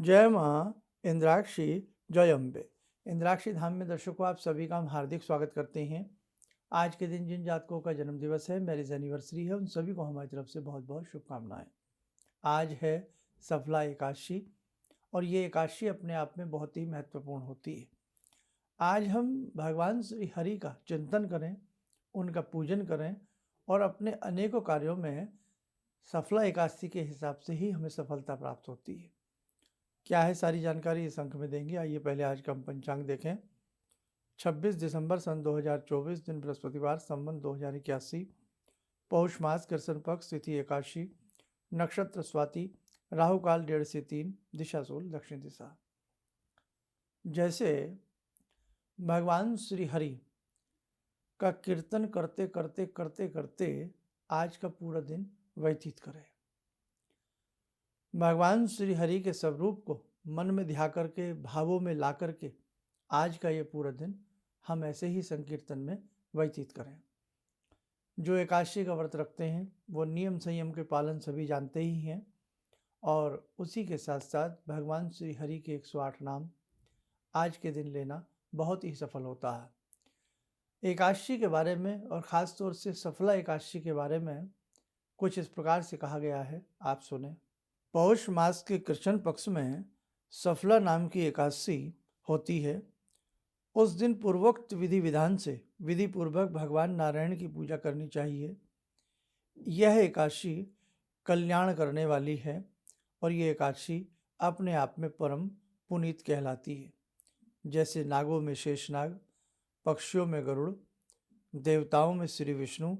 जय माँ इंद्राक्षी, जय अम्बे। इंद्राक्षी धाम में दर्शकों आप सभी का हम हार्दिक स्वागत करते हैं। आज के दिन जिन जातकों का जन्म दिवस है, मैरिज एनिवर्सरी है, उन सभी को हमारी तरफ से बहुत बहुत शुभकामनाएं। आज है सफला एकादशी और ये एकादशी अपने आप में बहुत ही महत्वपूर्ण होती है। आज हम भगवान श्री हरि का चिंतन करें, उनका पूजन करें और अपने अनेकों कार्यों में सफला एकादशी के हिसाब से ही हमें सफलता प्राप्त होती है। क्या है सारी जानकारी इस अंक में देंगे। आइए पहले आज का हम पंचांग देखें। 26 दिसंबर सन 2024, दिन बृहस्पतिवार, संवत 2081, पौष मास, कृष्ण पक्ष, तिथि एकादशी, नक्षत्र स्वाति, राहु काल 1:30 से 3, दिशा सूल दक्षिण दिशा। जैसे भगवान श्री हरि का कीर्तन करते करते करते करते आज का पूरा दिन व्यतीत करें। भगवान श्री हरि के स्वरूप को मन में ध्या करके, भावों में ला करके आज का ये पूरा दिन हम ऐसे ही संकीर्तन में व्यतीत करें। जो एकादशी का व्रत रखते हैं वो नियम संयम के पालन सभी जानते ही हैं और उसी के साथ साथ भगवान श्री हरि के 108 नाम आज के दिन लेना बहुत ही सफल होता है। एकादशी के बारे में और ख़ास तौर से सफला एकादशी के बारे में कुछ इस प्रकार से कहा गया है, आप सुने। पौष मास के कृष्ण पक्ष में सफला नाम की एकादशी होती है। उस दिन पूर्वोक्त विधि विधान से विधि पूर्वक भगवान नारायण की पूजा करनी चाहिए। यह एकादशी कल्याण करने वाली है और ये एकादशी अपने आप में परम पुनीत कहलाती है। जैसे नागों में शेषनाग, पक्षियों में गरुड़, देवताओं में श्री विष्णु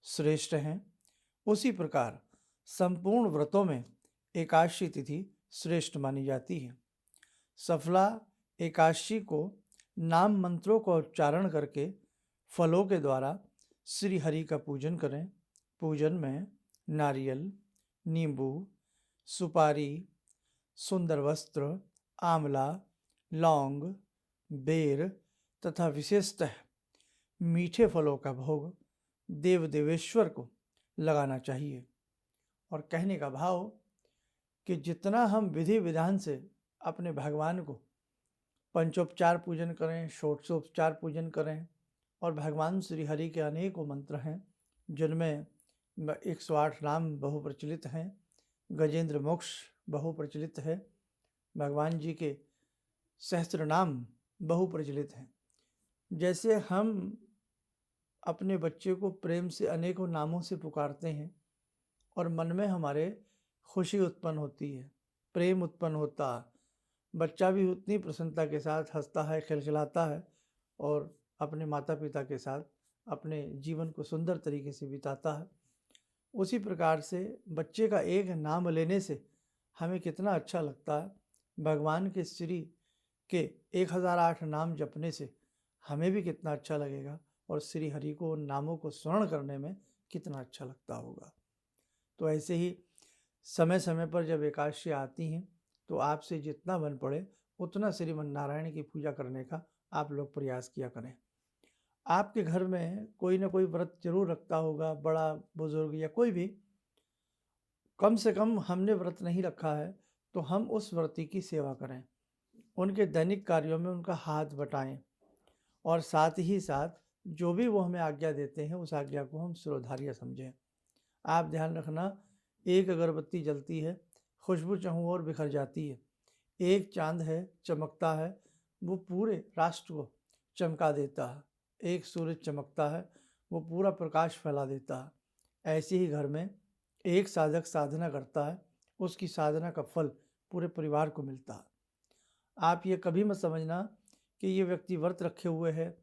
श्रेष्ठ हैं, उसी प्रकार संपूर्ण व्रतों में एकादशी तिथि श्रेष्ठ मानी जाती है। सफला एकादशी को नाम मंत्रों का उच्चारण करके फलों के द्वारा श्री हरि का पूजन करें। पूजन में नारियल, नींबू, सुपारी, सुंदर वस्त्र, आंवला, लौंग, बेर तथा विशेषतः मीठे फलों का भोग देव देवेश्वर को लगाना चाहिए। और कहने का भाव कि जितना हम विधि विधान से अपने भगवान को पंचोपचार पूजन करें, षोडशोपचार पूजन करें और भगवान श्री हरि के अनेकों मंत्र हैं जिनमें 108 नाम बहुप्रचलित हैं, गजेंद्र मोक्ष बहुप्रचलित है, भगवान जी के सहस्त्र नाम बहुप्रचलित हैं। जैसे हम अपने बच्चे को प्रेम से अनेकों नामों से पुकारते हैं और मन में हमारे खुशी उत्पन्न होती है, प्रेम उत्पन्न होता है, बच्चा भी उतनी प्रसन्नता के साथ हंसता है, खिलखिलाता है और अपने माता पिता के साथ अपने जीवन को सुंदर तरीके से बिताता है। उसी प्रकार से बच्चे का एक नाम लेने से हमें कितना अच्छा लगता है। भगवान के श्री के 1008 नाम जपने से हमें भी कितना अच्छा लगेगा और श्री हरि को उन नामों को स्मरण करने में कितना अच्छा लगता होगा। तो ऐसे ही समय समय पर जब एकादशी आती हैं तो आपसे जितना बन पड़े उतना श्रीमन नारायण की पूजा करने का आप लोग प्रयास किया करें। आपके घर में कोई ना कोई व्रत जरूर रखता होगा, बड़ा बुजुर्ग या कोई भी। कम से कम हमने व्रत नहीं रखा है तो हम उस व्रती की सेवा करें, उनके दैनिक कार्यों में उनका हाथ बटाएं और साथ ही साथ जो भी वो हमें आज्ञा देते हैं उस आज्ञा को हम शिरोधार्य समझें। आप ध्यान रखना, एक अगरबत्ती जलती है, खुशबू चहु और बिखर जाती है। एक चांद है, चमकता है, वो पूरे राष्ट्र को चमका देता है। एक सूरज चमकता है, वो पूरा प्रकाश फैला देता है। ऐसे ही घर में एक साधक साधना करता है, उसकी साधना का फल पूरे परिवार को मिलता है। आप ये कभी मत समझना कि ये व्यक्ति व्रत रखे हुए है,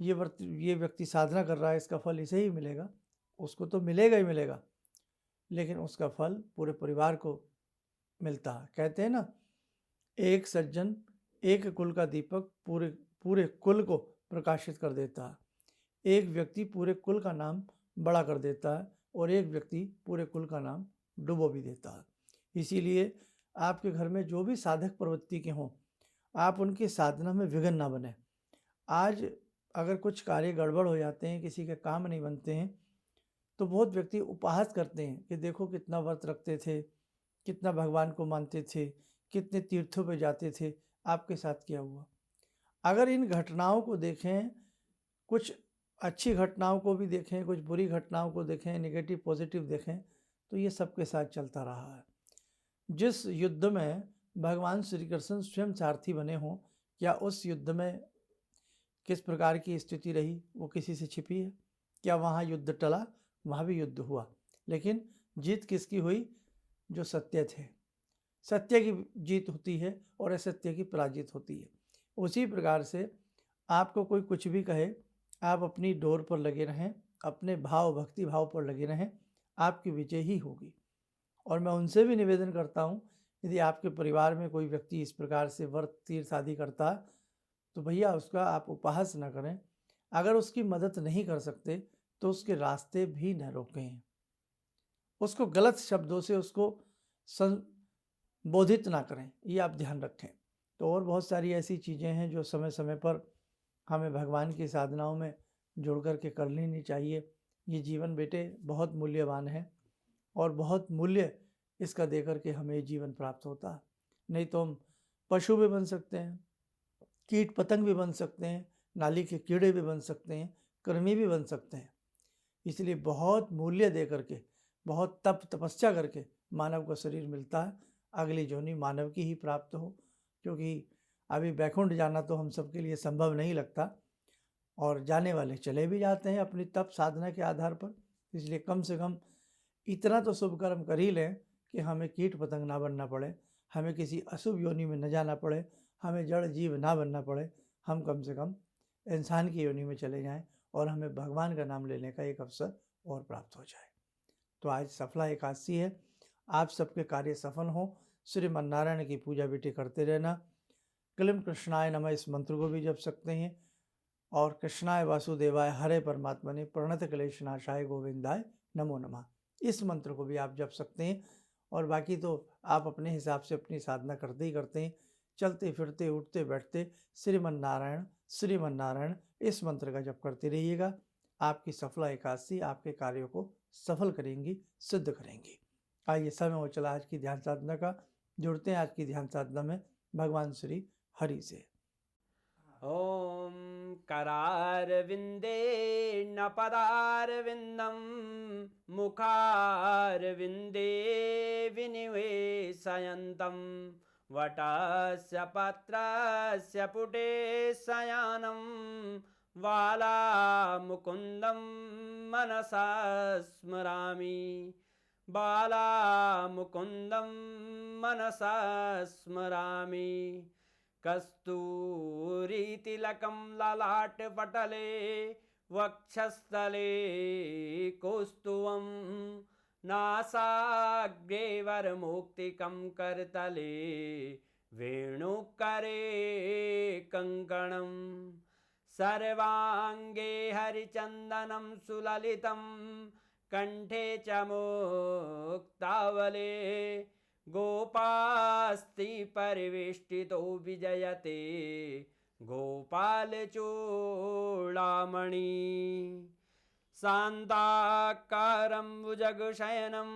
ये व्यक्ति साधना कर रहा है, इसका फल इसे ही मिलेगा। उसको तो मिलेगा ही मिलेगा, लेकिन उसका फल पूरे परिवार को मिलता है। कहते हैं ना, एक सज्जन एक कुल का दीपक पूरे पूरे कुल को प्रकाशित कर देता है। एक व्यक्ति पूरे कुल का नाम बड़ा कर देता है और एक व्यक्ति पूरे कुल का नाम डुबो भी देता है। इसीलिए आपके घर में जो भी साधक प्रवृत्ति के हों, आप उनकी साधना में विघ्न ना बने। आज अगर कुछ कार्य गड़बड़ हो जाते हैं, किसी के काम नहीं बनते हैं, तो बहुत व्यक्ति उपहास करते हैं कि देखो कितना व्रत रखते थे, कितना भगवान को मानते थे, कितने तीर्थों पे जाते थे, आपके साथ क्या हुआ। अगर इन घटनाओं को देखें, कुछ अच्छी घटनाओं को भी देखें, कुछ बुरी घटनाओं को देखें, नेगेटिव पॉजिटिव देखें, तो ये सबके साथ चलता रहा है। जिस युद्ध में भगवान श्री कृष्ण स्वयं सारथी बने हों, क्या उस युद्ध में किस प्रकार की स्थिति रही वो किसी से छिपी है? क्या वहाँ युद्ध टला? वहाँ भी युद्ध हुआ, लेकिन जीत किसकी हुई? जो सत्य थे। सत्य की जीत होती है और असत्य की पराजित होती है। उसी प्रकार से आपको कोई कुछ भी कहे, आप अपनी डोर पर लगे रहें, अपने भाव भक्ति भाव पर लगे रहें, आपकी विजय ही होगी। और मैं उनसे भी निवेदन करता हूँ, यदि आपके परिवार में कोई व्यक्ति इस प्रकार से व्रत तीर्थ आदि करता है, तो भैया उसका आप उपहास न करें। अगर उसकी मदद नहीं कर सकते तो उसके रास्ते भी न रोकें, उसको गलत शब्दों से उसको संबोधित ना करें, ये आप ध्यान रखें। तो और बहुत सारी ऐसी चीज़ें हैं जो समय समय पर हमें भगवान की साधनाओं में जुड़ कर के कर लेनी चाहिए। ये जीवन बेटे बहुत मूल्यवान है और बहुत मूल्य इसका दे कर के हमें जीवन प्राप्त होता है। नहीं तो हम पशु भी बन सकते हैं, कीट पतंग भी बन सकते हैं, नाली के कीड़े भी बन सकते हैं, कृमि भी बन सकते हैं। इसलिए बहुत मूल्य दे करके, बहुत तप तपस्या करके मानव को शरीर मिलता है। अगली जोनी मानव की ही प्राप्त हो, क्योंकि अभी बैकुंठ जाना तो हम सबके लिए संभव नहीं लगता, और जाने वाले चले भी जाते हैं अपनी तप साधना के आधार पर। इसलिए कम से कम इतना तो शुभ कर्म कर ही लें कि हमें कीट पतंग ना बनना पड़े, हमें किसी अशुभ योनि में न जाना पड़े, हमें जड़ जीव ना बनना पड़े। हम कम से कम इंसान की योनि में चले जाएं और हमें भगवान का नाम लेने का एक अवसर और प्राप्त हो जाए। तो आज सफला एकादशी है, आप सबके कार्य सफल हों। श्रीमन नारायण की पूजा बेटे करते रहना। क्लीं कृष्णाय नमः इस मंत्र को भी जप सकते हैं, और कृष्णाय वासुदेवाय हरे परमात्मने प्रणत क्लेशनाशाय गोविंदाय नमो नमः इस मंत्र को भी आप जप सकते हैं। और बाकी तो आप अपने हिसाब से अपनी साधना करते ही करते हैं, चलते फिरते उठते बैठते श्रीमन नारायण इस मंत्र का जप करते रहिएगा। आपकी सफला एकादशी आपके कार्यों को सफल करेंगी, सिद्ध करेंगी। आइए, समय हो चला आज की ध्यान साधना का। जुड़ते हैं आज की ध्यान साधना में भगवान श्री हरि से। ॐ करारविन्दे न पदारविन्दं मुखारविन्दे विनिवेशयन्तं वटस्य पत्रस्य पुटे शयानं बालामुकुन्दं मनसा स्मरामि बालामुकुन्दं मनसा स्मरामि कस्तूरीतिलकं ललाटपटले वक्षस्थले कौस्तुभं नासाग्रे वरमौक्तिकं करतले वेणुकरे कङ्कणं सर्वाङ्गे हरिचन्दनं सुललितं कण्ठे च मुक्तावले गोपास्ति परिवेष्टितो विजयते गोपालचूडामणि शान्ताकारं भुजगशयनं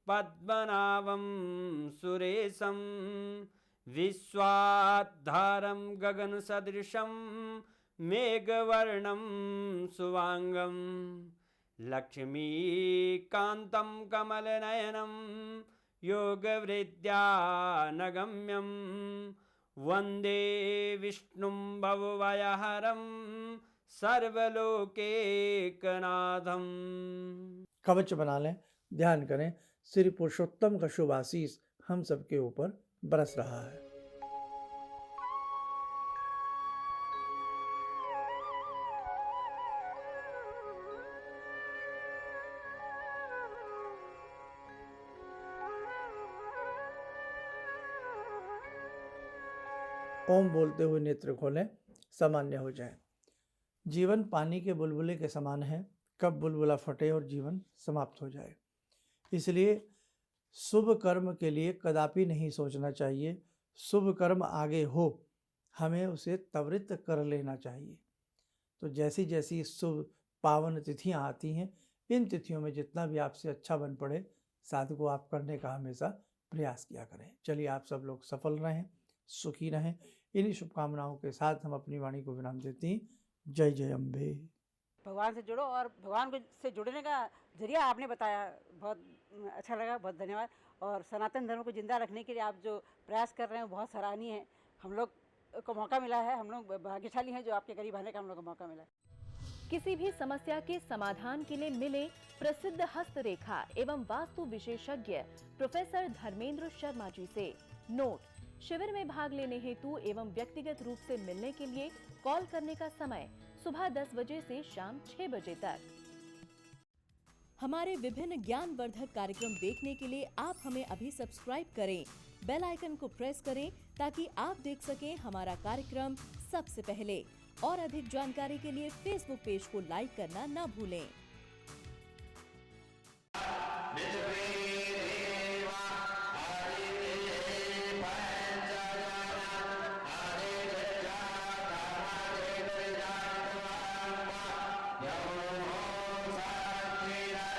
पद्मनाभं सुरेशं विश्वाधारं गगनसदृशं मेघवर्णं शुभांगं लक्ष्मीकान्तं कमलनयनं योगवृद्ध्यानगम्यं वन्दे विष्णुं भवभयहरं सर्वलोकैकनाथं। कवच बना लें, ध्यान करें, श्री पुरुषोत्तम का शुभ आशीष हम सबके ऊपर बरस रहा है। ओम बोलते हुए नेत्र खोलें, सामान्य हो जाए। जीवन पानी के बुलबुले के समान है, कब बुलबुला फटे और जीवन समाप्त हो जाए। इसलिए शुभ कर्म के लिए कदापि नहीं सोचना चाहिए। शुभ कर्म आगे हो, हमें उसे त्वरित कर लेना चाहिए। तो जैसी जैसी शुभ पावन तिथियां आती हैं, इन तिथियों में जितना भी आपसे अच्छा बन पड़े साधु को आप करने का हमेशा प्रयास किया करें। चलिए, आप सब लोग सफल रहें, सुखी रहें। इन्हीं शुभकामनाओं के साथ हम अपनी वाणी को विराम देते हैं। जय जय अम्बे। भगवान से जुड़ो और भगवान से जुड़ने का जरिया आपने बताया, बहुत अच्छा लगा, बहुत धन्यवाद। और सनातन धर्म को जिंदा रखने के लिए आप जो प्रयास कर रहे हैं बहुत सराहनीय है। हम लोग को मौका मिला है, हम लोग भाग्यशाली हैं जो आपके करीब आने का हम लोग को मौका मिला है। किसी भी समस्या के समाधान के लिए मिले प्रसिद्ध हस्तरेखा एवं वास्तु विशेषज्ञ प्रोफेसर धर्मेंद्र शर्मा जी से। नोट: शिविर में भाग लेने हेतु एवं व्यक्तिगत रूप से मिलने के लिए कॉल करने का समय सुबह 10 बजे से शाम 6 बजे तक। हमारे विभिन्न ज्ञानवर्धक कार्यक्रम देखने के लिए आप हमें अभी सब्सक्राइब करें, बेल आइकन को प्रेस करें ताकि आप देख सकें हमारा कार्यक्रम सबसे पहले। और अधिक जानकारी के लिए फेसबुक पेज को लाइक करना न भूलें।